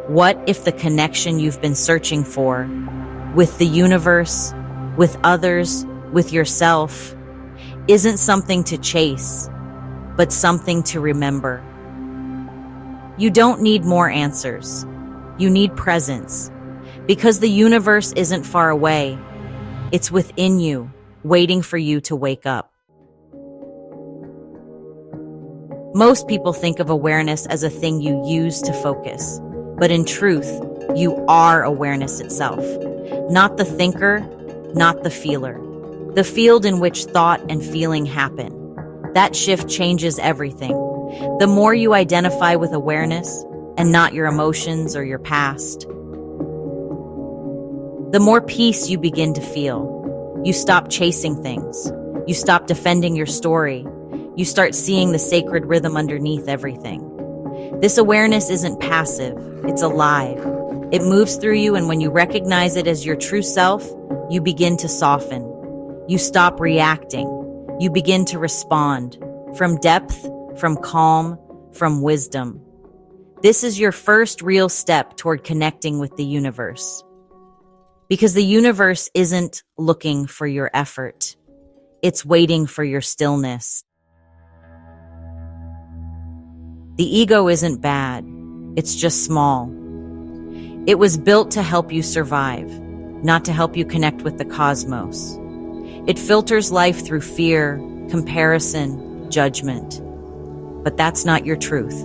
What if the connection you've been searching for, with the universe, with others, with yourself, isn't something to chase, but something to remember? You don't need more answers. You need presence, because the universe isn't far away. It's within you, waiting for you to wake up. Most people think of awareness as a thing you use to focus, but in truth, you are awareness itself. Not the thinker, not the feeler. The field in which thought and feeling happen. That shift changes everything. The more you identify with awareness, and not your emotions or your past, the more peace you begin to feel. You stop chasing things. You stop defending your story. You start seeing the sacred rhythm underneath everything. This awareness isn't passive, it's alive. It moves through you, and when you recognize it as your true self, you begin to soften. You stop reacting. You begin to respond. From depth, from calm, from wisdom. This is your first real step toward connecting with the universe. Because the universe isn't looking for your effort. It's waiting for your stillness. The ego isn't bad. It's just small. It was built to help you survive, not to help you connect with the cosmos. It filters life through fear, comparison, judgment. But that's not your truth.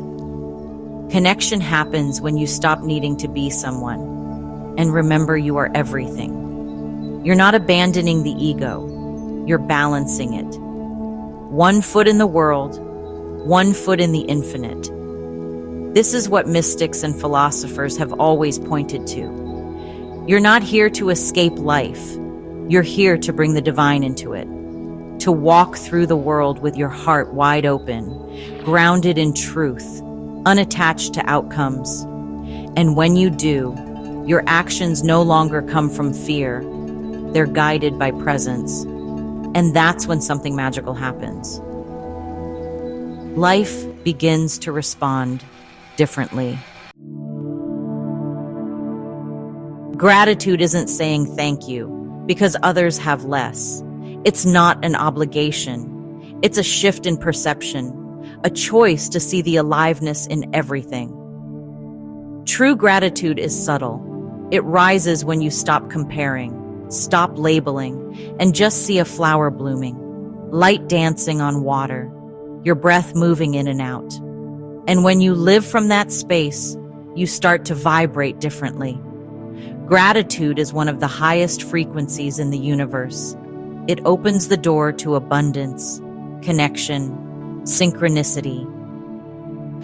Connection happens when you stop needing to be someone and remember you are everything. You're not abandoning the ego. You're balancing it. One foot in the world, one foot in the infinite. This is what mystics and philosophers have always pointed to. You're not here to escape life. You're here to bring the divine into it. To walk through the world with your heart wide open, grounded in truth, unattached to outcomes. And when you do, your actions no longer come from fear. They're guided by presence. And that's when something magical happens. Life begins to respond differently. Gratitude isn't saying thank you because others have less. It's not an obligation. It's a shift in perception, a choice to see the aliveness in everything. True gratitude is subtle. It rises when you stop comparing, stop labeling, and just see a flower blooming, light dancing on water, your breath moving in and out. And when you live from that space, you start to vibrate differently. Gratitude is one of the highest frequencies in the universe. It opens the door to abundance, connection, synchronicity.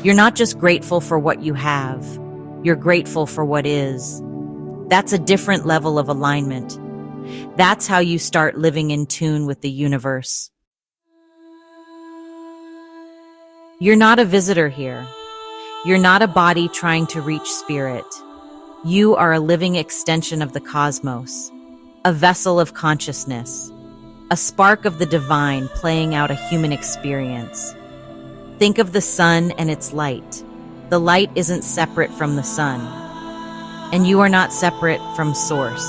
You're not just grateful for what you have, you're grateful for what is. That's a different level of alignment. That's how you start living in tune with the universe. You're not a visitor here. You're not a body trying to reach spirit. You are a living extension of the cosmos, a vessel of consciousness, a spark of the divine playing out a human experience. Think of the sun and its light. The light isn't separate from the sun, and you are not separate from source.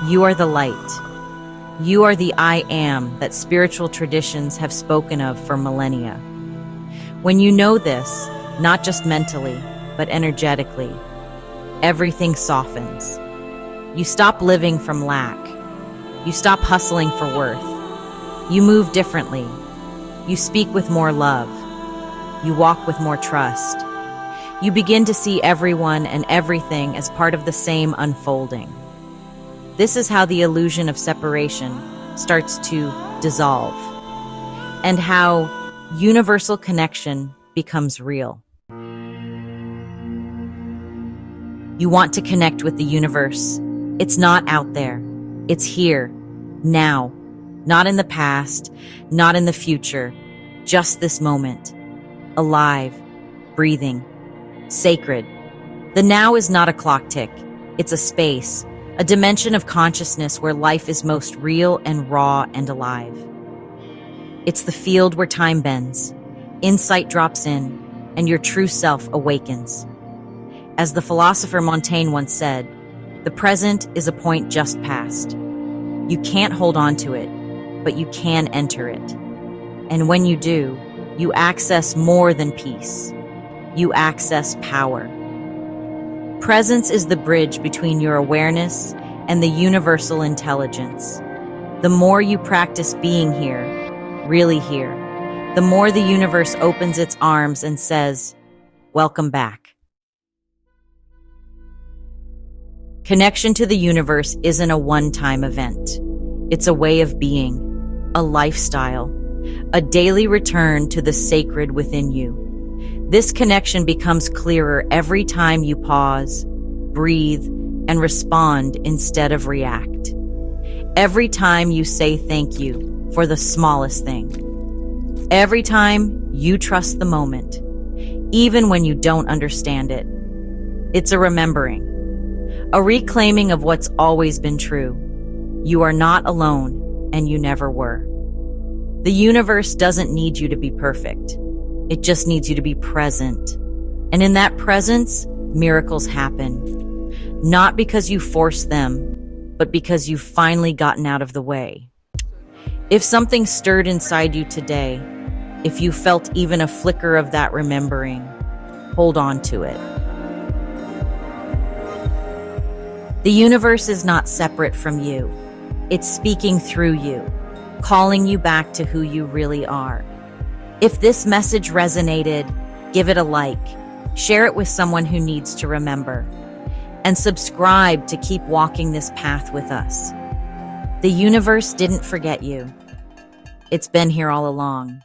You are the light. You are the I am that spiritual traditions have spoken of for millennia. When you know this, not just mentally, but energetically, everything softens. You stop living from lack. You stop hustling for worth. You move differently. You speak with more love. You walk with more trust. You begin to see everyone and everything as part of the same unfolding. This is how the illusion of separation starts to dissolve, and how universal connection becomes real. You want to connect with the universe. It's not out there. It's here, now. Not in the past, not in the future. Just this moment. Alive, breathing, sacred. The now is not a clock tick. It's a space, a dimension of consciousness where life is most real and raw and alive. It's the field where time bends, insight drops in, and your true self awakens. As the philosopher Montaigne once said, the present is a point just past. You can't hold on to it, but you can enter it. And when you do, you access more than peace. You access power. Presence is the bridge between your awareness and the universal intelligence. The more you practice being here, really here, the more the universe opens its arms and says, "Welcome back." Connection to the universe isn't a one-time event. It's a way of being, a lifestyle, a daily return to the sacred within you. This connection becomes clearer every time you pause, breathe, and respond instead of react. Every time you say thank you for the smallest thing. Every time you trust the moment, even when you don't understand it. It's a remembering, a reclaiming of what's always been true. You are not alone, and you never were. The universe doesn't need you to be perfect. It just needs you to be present. And in that presence, miracles happen. Not because you forced them, but because you've finally gotten out of the way. If something stirred inside you today, if you felt even a flicker of that remembering, hold on to it. The universe is not separate from you. It's speaking through you, calling you back to who you really are. If this message resonated, give it a like, share it with someone who needs to remember, and subscribe to keep walking this path with us. The universe didn't forget you. It's been here all along.